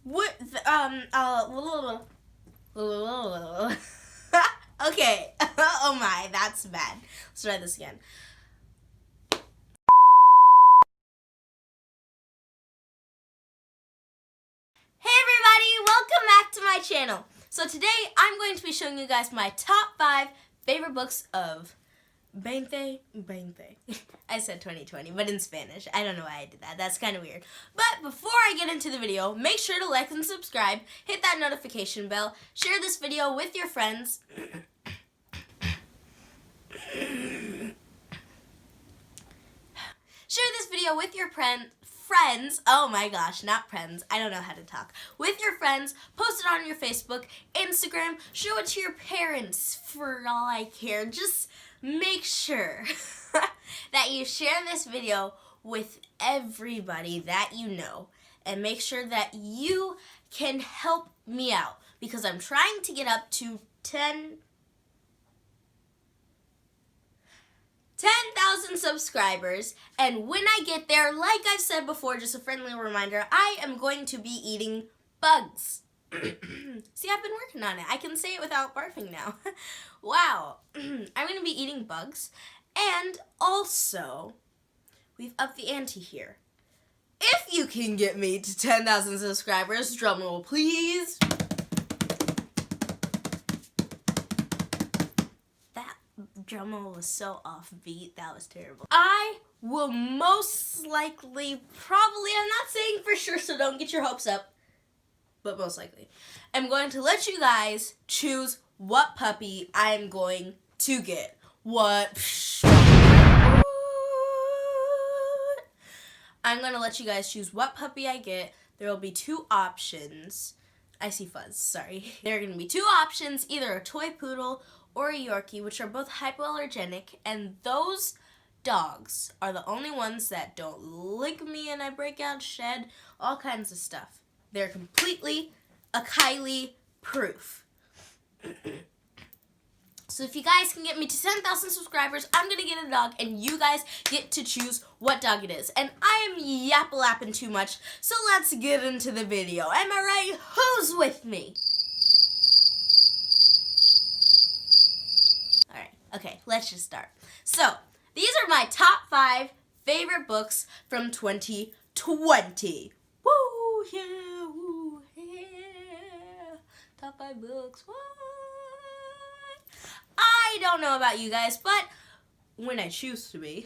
What? Okay. Oh my, that's bad. Let's try this again. Hey everybody, welcome back to my channel. So today I'm going to be showing you guys my top 5 favorite books of 2020. I said 2020, but in Spanish. I don't know why I did that. That's kind of weird. But before I get into the video, make sure to like and subscribe, hit that notification bell, share this video with your friends. Share this video with your friends. Oh my gosh, not friends. I don't know how to talk. With your friends, post it on your Facebook, Instagram, show it to your parents for all I care. Just make sure that you share this video with everybody that you know. And make sure that you can help me out. Because I'm trying to get up to 10,000 subscribers, and when I get there, like I've said before, just a friendly reminder, I am going to be eating bugs. See, I've been working on it. I can say it without barfing now. Wow. I'm going to be eating bugs, and also, we've upped the ante here. If you can get me to 10,000 subscribers, drumroll please. Drumroll was so offbeat. That was terrible. I will most likely, I'm not saying for sure, so don't get your hopes up, but most likely, I'm going to let you guys choose what puppy I'm going to get. I'm going to let you guys choose what puppy I get. There will be 2 options. I see fuzz, sorry. There are going to be 2 options, either a toy poodle or a Yorkie, which are both hypoallergenic, and those dogs are the only ones that don't lick me and I break out, shed, all kinds of stuff. They're completely a Kylie proof. So if you guys can get me to 10,000 subscribers, I'm going to get a dog, and you guys get to choose what dog it is. And I am yap-lapping too much, so let's get into the video. Am I right? Who's with me? Okay, let's just start. So, these are my top 5 favorite books from 2020. Woo, yeah, woo, yeah. Top 5 books, what? I don't know about you guys, but when I choose to be,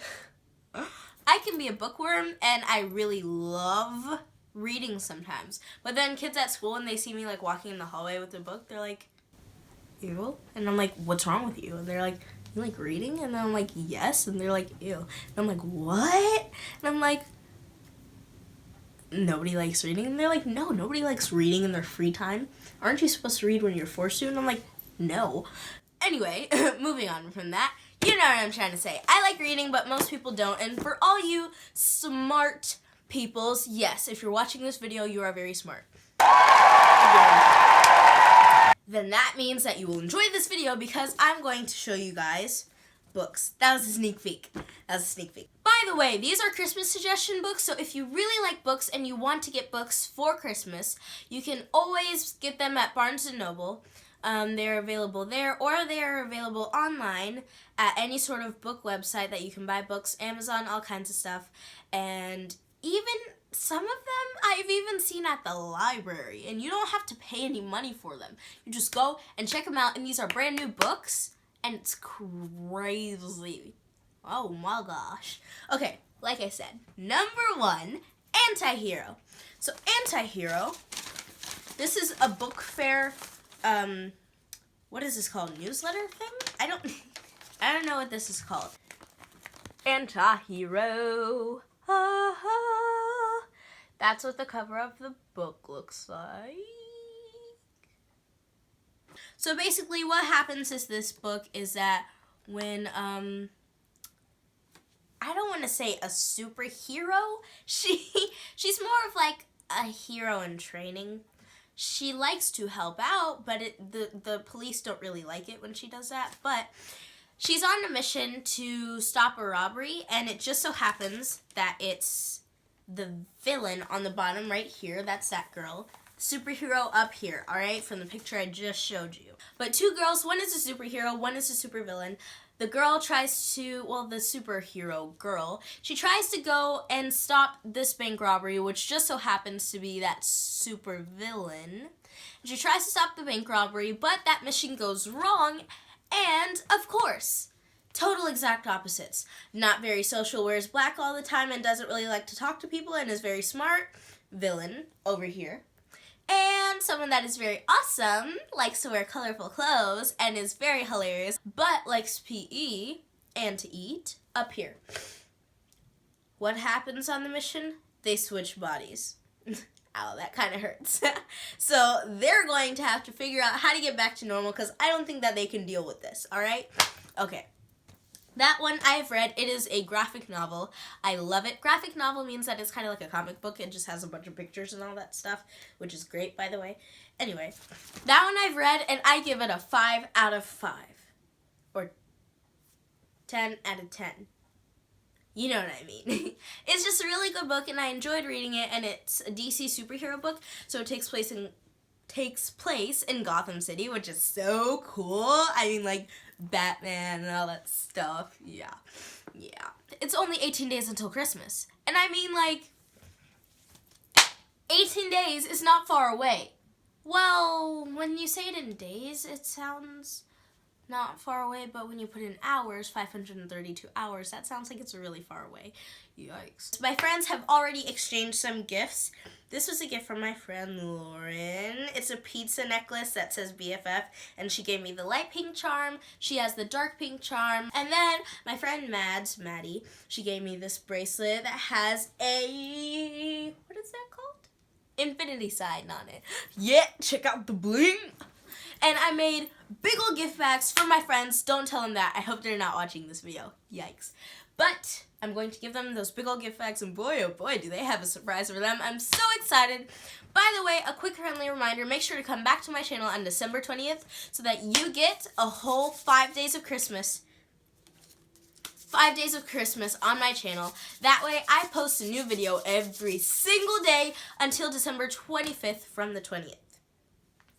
I can be a bookworm, and I really love reading sometimes. But then kids at school, and they see me like walking in the hallway with a book, they're like, ew. And I'm like, what's wrong with you? And they're like, you like reading? And I'm like, yes. And they're like, ew. And I'm like, what? And I'm like, nobody likes reading? And they're like, no, nobody likes reading in their free time. Aren't you supposed to read when you're forced to? And I'm like, no. Anyway, moving on from that, you know what I'm trying to say. I like reading, but most people don't. And for all you smart peoples, yes, if you're watching this video, you are very smart. Then that means that you will enjoy this video because I'm going to show you guys books. That was a sneak peek. By the way, these are Christmas suggestion books, so if you really like books and you want to get books for Christmas, you can always get them at Barnes & Noble. They're available there, or they are available online at any sort of book website that you can buy books, Amazon, all kinds of stuff, and even some of them I've even seen at the library, and you don't have to pay any money for them. You just go and check them out, and these are brand new books, and it's crazy. Oh my gosh. Okay, like I said, number 1, Anti-Hero. So Anti-Hero, this is a book fair, what is this called, newsletter thing? I don't know what this is called. Anti-Hero. That's what the cover of the book looks like. So basically what happens is this book is that when, I don't want to say a superhero, she's more of like a hero in training. She likes to help out, but the police don't really like it when she does that, but she's on a mission to stop a robbery, and it just so happens that it's the villain on the bottom right here. That's that girl. superhero up here, alright, from the picture I just showed you. But two girls, one is a superhero, one is a supervillain. The girl tries to, well, the superhero girl, she tries to go and stop this bank robbery, which just so happens to be that supervillain. She tries to stop the bank robbery, but that mission goes wrong, and, of course, total exact opposites. Not very social, wears black all the time and doesn't really like to talk to people and is very smart. Villain, over here. And someone that is very awesome, likes to wear colorful clothes, and is very hilarious, but likes PE and to eat, up here. What happens on the mission? They switch bodies. Ow, that kind of hurts. So they're going to have to figure out how to get back to normal because I don't think that they can deal with this, alright? Okay. That one I've read. It is a graphic novel. I love it. Graphic novel means that it's kind of like a comic book. It just has a bunch of pictures and all that stuff, which is great, by the way. Anyway, that one I've read, and I give it a 5 out of 5. Or 10 out of 10. You know what I mean. It's just a really good book, and I enjoyed reading it, and it's a DC superhero book, so it takes place in Gotham City, which is so cool. I mean, like, Batman and all that stuff. Yeah. It's only 18 days until Christmas. And I mean, like, 18 days is not far away. Well, when you say it in days, it sounds not far away, but when you put in hours, 532 hours, that sounds like it's really far away. Yikes. My friends have already exchanged some gifts. This was a gift from my friend Lauren. It's a pizza necklace that says BFF, and she gave me the light pink charm. She has the dark pink charm. And then my friend Maddie, she gave me this bracelet that has a, what is that called? Infinity sign on it. Yeah, check out the bling. And I made big old gift bags for my friends. Don't tell them that. I hope they're not watching this video. Yikes. But I'm going to give them those big old gift bags, and boy, oh boy, do they have a surprise for them. I'm so excited. By the way, a quick friendly reminder, make sure to come back to my channel on December 20th so that you get a whole 5 days of Christmas. 5 days of Christmas on my channel. That way, I post a new video every single day until December 25th from the 20th.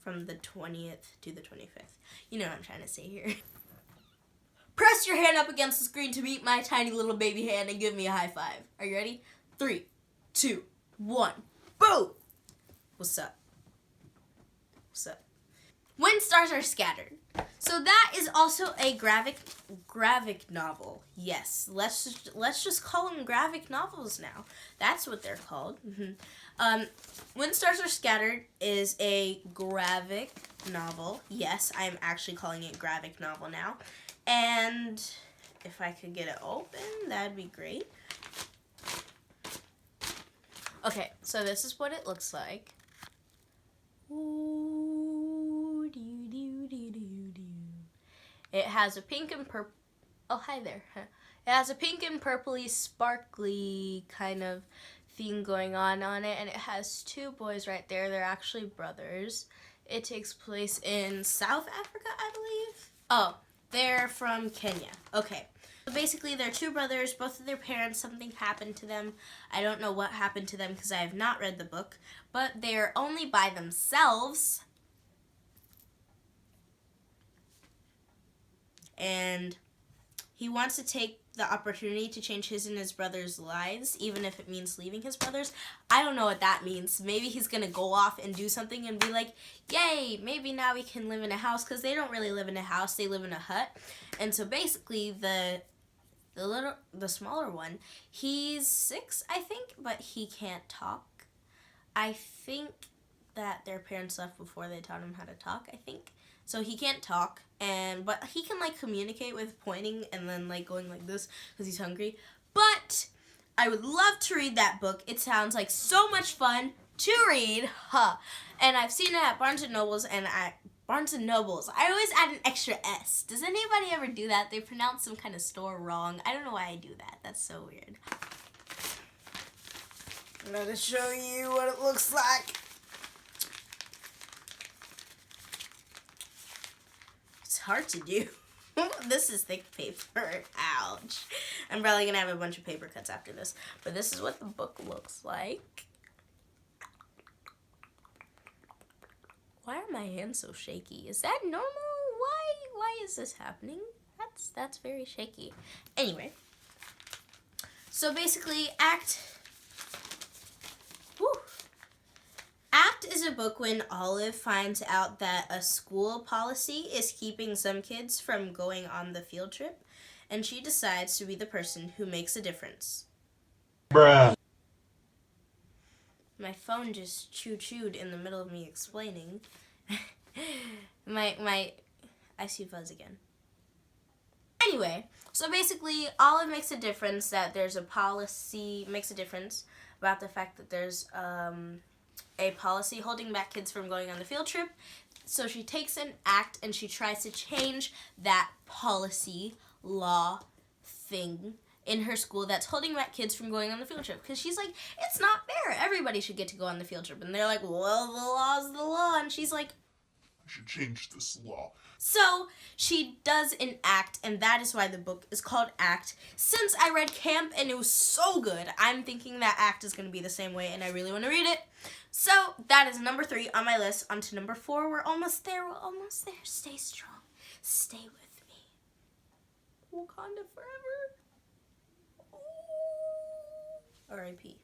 From the 20th to the 25th. You know what I'm trying to say here. Press your hand up against the screen to meet my tiny little baby hand and give me a high five. Are you ready? 3, 2, 1, boom! What's up? What's up? When Stars Are Scattered. So that is also a graphic novel. Yes, let's just call them graphic novels now. That's what they're called. When Stars Are Scattered is a graphic novel. Yes, I'm actually calling it graphic novel now. And if I could get it open, that'd be great. Okay, so this is what it looks like. Ooh, it has a pink and purple. Oh, hi there. It has a pink and purpley, sparkly kind of theme going on it, and it has two boys right there. They're actually brothers. It takes place in South Africa, I believe. Oh, they're from Kenya. Okay. So basically, they're two brothers. Both of their parents, something happened to them. I don't know what happened to them because I have not read the book, but they're only by themselves. And he wants to take the opportunity to change his and his brother's lives, even if it means leaving his brothers. I don't know what that means. Maybe he's going to go off and do something and be like, yay, maybe now we can live in a house, because they don't really live in a house. They live in a hut. And so basically the smaller one, he's 6, I think, but he can't talk. I think that their parents left before they taught him how to talk, I think. So he can't talk, but he can like communicate with pointing and then like going like this because he's hungry. But I would love to read that book. It sounds like so much fun to read. And I've seen it at Barnes & Nobles and at Barnes & Nobles. I always add an extra S. Does anybody ever do that? They pronounce some kind of store wrong. I don't know why I do that. That's so weird. I'm going to show you what it looks like. Hard to do. This is thick paper. Ouch. I'm probably gonna have a bunch of paper cuts after this, but this is what the book looks like. Why are my hands so shaky? Is that normal? Why is this happening? That's very shaky. Anyway, so basically, Act is a book when Olive finds out that a school policy is keeping some kids from going on the field trip, and she decides to be the person who makes a difference. Bruh. My phone just chewed in the middle of me explaining. I see fuzz again. Anyway, so basically, Olive makes a difference that there's a policy, makes a difference about the fact that there's a policy holding back kids from going on the field trip. So she takes an act and she tries to change that policy, law, thing in her school that's holding back kids from going on the field trip. Because she's like, it's not fair. Everybody should get to go on the field trip. And they're like, well, the law's the law. And she's like, I should change this law. so she does an act, and that is why the book is called Act. Since I read Camp and it was so good, I'm thinking that Act is going to be the same way, and I really want to read it. So that is number 3 on my list. On to number 4. We're almost there. Stay strong. Stay with me. Wakanda forever. Ooh. R.I.P.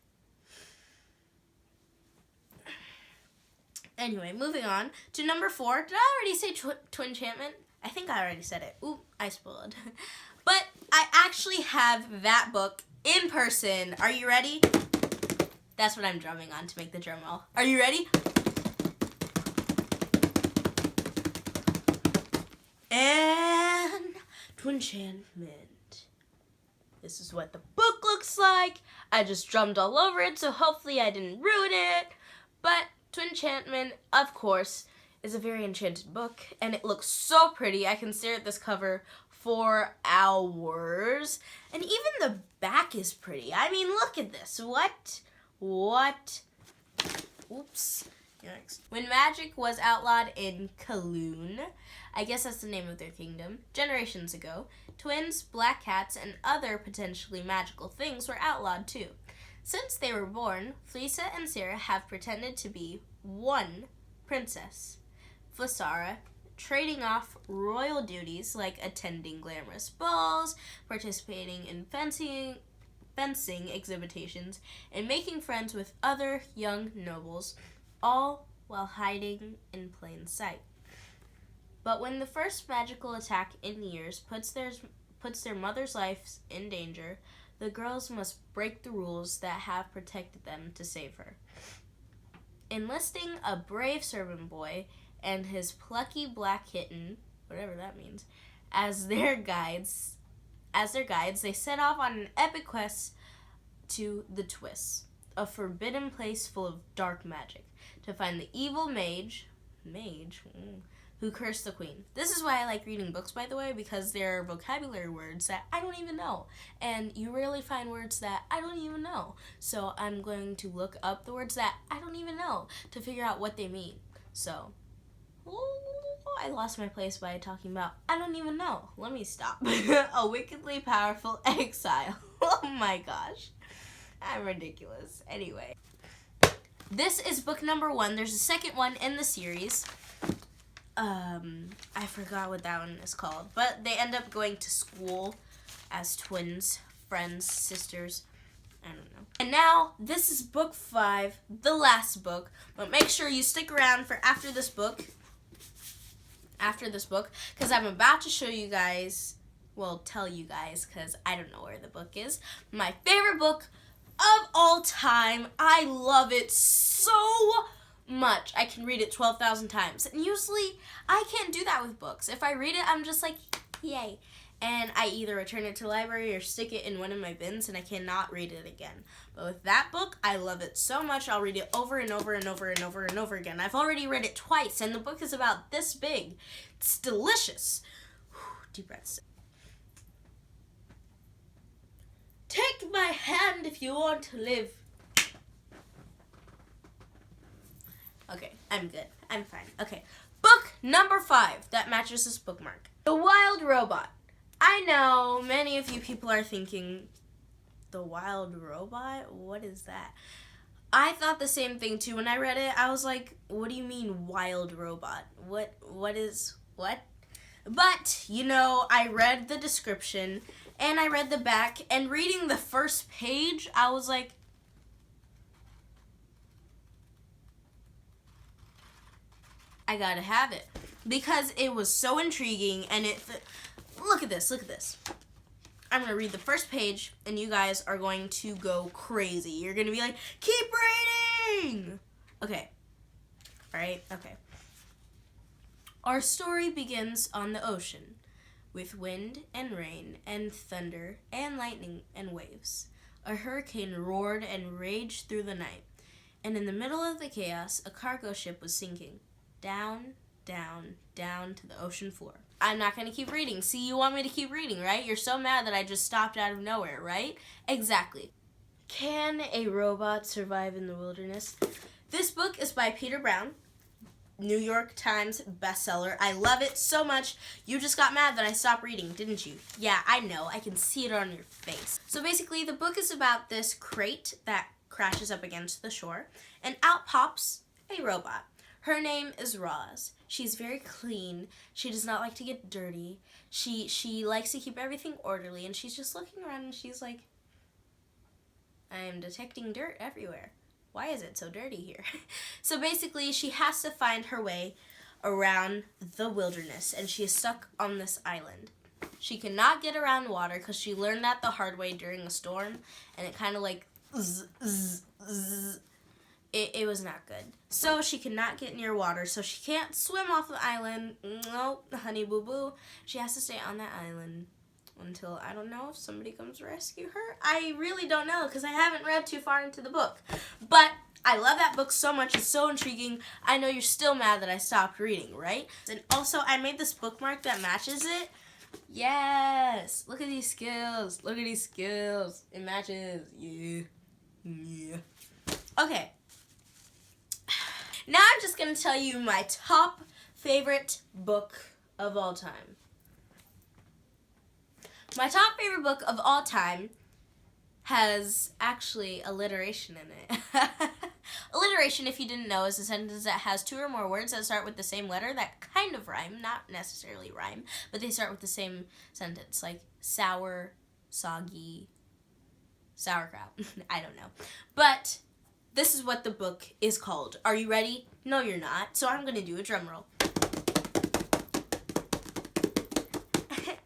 Anyway, moving on to number 4. Did I already say Twinchantment? I think I already said it. Ooh, I spoiled. But I actually have that book in person. Are you ready? That's what I'm drumming on to make the drum roll. Are you ready? And Twinchantment. This is what the book looks like. I just drummed all over it, so hopefully I didn't ruin it. But Twinchantment, of course, is a very enchanted book, and it looks so pretty. I can stare at this cover for hours. And even the back is pretty. I mean, look at this. What? Oops. Next. When magic was outlawed in Kaloon, I guess that's the name of their kingdom, generations ago, twins, black cats, and other potentially magical things were outlawed too. Since they were born, Fleesa and Sarah have pretended to be one princess, Flisara, trading off royal duties like attending glamorous balls, participating in fencing exhibitions, and making friends with other young nobles, all while hiding in plain sight. But when the first magical attack in years puts their mother's lives in danger, the girls must break the rules that have protected them to save her. Enlisting a brave servant boy and his plucky black kitten, whatever that means, as their guides, they set off on an epic quest to the Twists, a forbidden place full of dark magic, to find the evil mage, who cursed the queen. This is why I like reading books, by the way, because there are vocabulary words that I don't even know. And you rarely find words that I don't even know. So I'm going to look up the words that I don't even know to figure out what they mean. So, I lost my place by talking about I don't even know. Let me stop. A wickedly powerful exile. Oh my gosh. I'm ridiculous. Anyway. This is book number 1. There's a second one in the series. I forgot what that one is called, but they end up going to school as twins, friends, sisters, I don't know. And now, this is book 5, the last book, but make sure you stick around for after this book, because I'm about to show you guys, well, tell you guys, because I don't know where the book is, my favorite book of all time. I love it so much. I can read it 12,000 times. And usually, I can't do that with books. If I read it, I'm just like, yay. And I either return it to the library or stick it in one of my bins, and I cannot read it again. But with that book, I love it so much. I'll read it over and over and over and over and over again. I've already read it twice, and the book is about this big. It's delicious. Deep breaths. Take my hand if you want to live. Okay, I'm good. I'm fine. Okay, book number 5 that matches this bookmark. The Wild Robot. I know many of you people are thinking, the Wild Robot? What is that? I thought the same thing too when I read it. I was like, what do you mean wild robot? What? But, you know, I read the description and I read the back, and reading the first page, I was like, I gotta have it. Because it was so intriguing, and look at this. I'm going to read the first page, and you guys are going to go crazy. You're going to be like, keep reading! Okay. Alright, okay. Our story begins on the ocean, with wind and rain and thunder and lightning and waves. A hurricane roared and raged through the night, and in the middle of the chaos, a cargo ship was sinking. Down, down, down to the ocean floor. I'm not going to keep reading. See, you want me to keep reading, right? You're so mad that I just stopped out of nowhere, right? Exactly. Can a robot survive in the wilderness? This book is by Peter Brown, New York Times bestseller. I love it so much. You just got mad that I stopped reading, didn't you? Yeah, I know. I can see it on your face. So basically, the book is about this crate that crashes up against the shore, and out pops a robot. Her name is Roz. She's very clean. She does not like to get dirty. She likes to keep everything orderly, and she's just looking around and she's like, I am detecting dirt everywhere. Why is it so dirty here? So basically, she has to find her way around the wilderness, and she is stuck on this island. She cannot get around water because she learned that the hard way during a storm, and it kind of like It was not good. So she cannot get near water, so she can't swim off the island. Nope, honey boo boo. She has to stay on that island until, I don't know, if somebody comes to rescue her. I really don't know because I haven't read too far into the book. But I love that book so much. It's so intriguing. I know you're still mad that I stopped reading, right? And also, I made this bookmark that matches it. Yes! Look at these skills. Look at these skills. It matches. Yeah. Okay. Now I'm just going to tell you my top favorite book of all time. My top favorite book of all time has actually alliteration in it. Alliteration, if you didn't know, is a sentence that has two or more words that start with the same letter that kind of rhyme, not necessarily rhyme, but they start with the same sentence, like sour, soggy, sauerkraut. I don't know. But this is what the book is called. Are you ready? No, you're not. So I'm going to do a drum roll.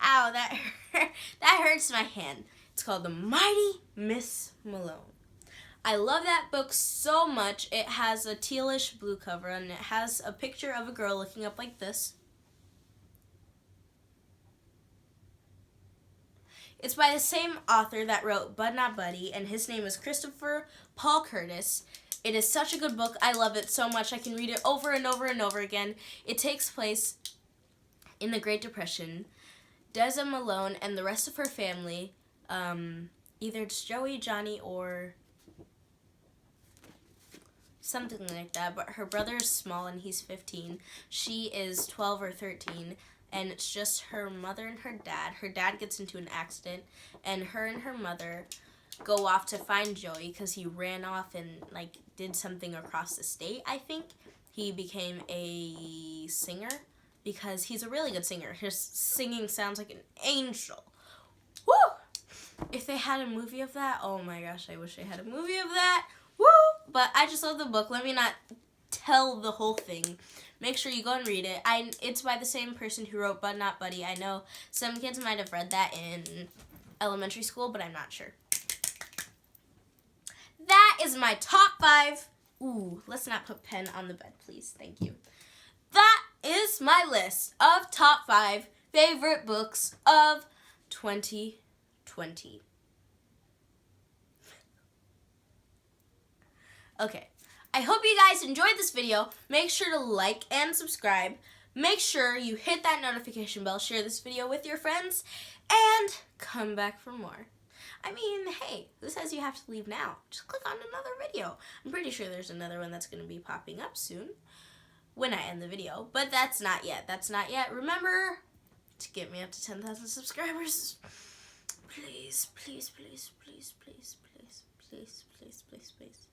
Ow, that hurts my hand. It's called The Mighty Miss Malone. I love that book so much. It has a tealish blue cover, and it has a picture of a girl looking up like this. It's by the same author that wrote Bud Not Buddy, and his name is Christopher Paul Curtis. It is such a good book. I love it so much. I can read it over and over and over again. It takes place in the Great Depression. Deza Malone and the rest of her family, either it's Joey, Johnny, or something like that, but her brother is small and he's 15. She is 12 or 13. And it's just her mother and her dad. Her dad gets into an accident, and her mother go off to find Joey because he ran off and like did something across the state, I think. He became a singer because he's a really good singer. His singing sounds like an angel. Woo! If they had a movie of that, oh my gosh, I wish they had a movie of that. Woo! But I just love the book. Let me not tell the whole thing. Make sure you go and read it. It's by the same person who wrote Bud Not Buddy. I know some kids might have read that in elementary school, but I'm not sure. That is my top 5. Ooh, let's not put pen on the bed, please. Thank you. That is my list of top 5 favorite books of 2020. Okay. I hope you guys enjoyed this video. Make sure to like and subscribe. Make sure you hit that notification bell, share this video with your friends, and come back for more. I mean, hey, who says you have to leave now? Just click on another video. I'm pretty sure there's another one that's going to be popping up soon when I end the video, but that's not yet. That's not yet. Remember to get me up to 10,000 subscribers. Please, please, please, please, please, please, please, please, please, please.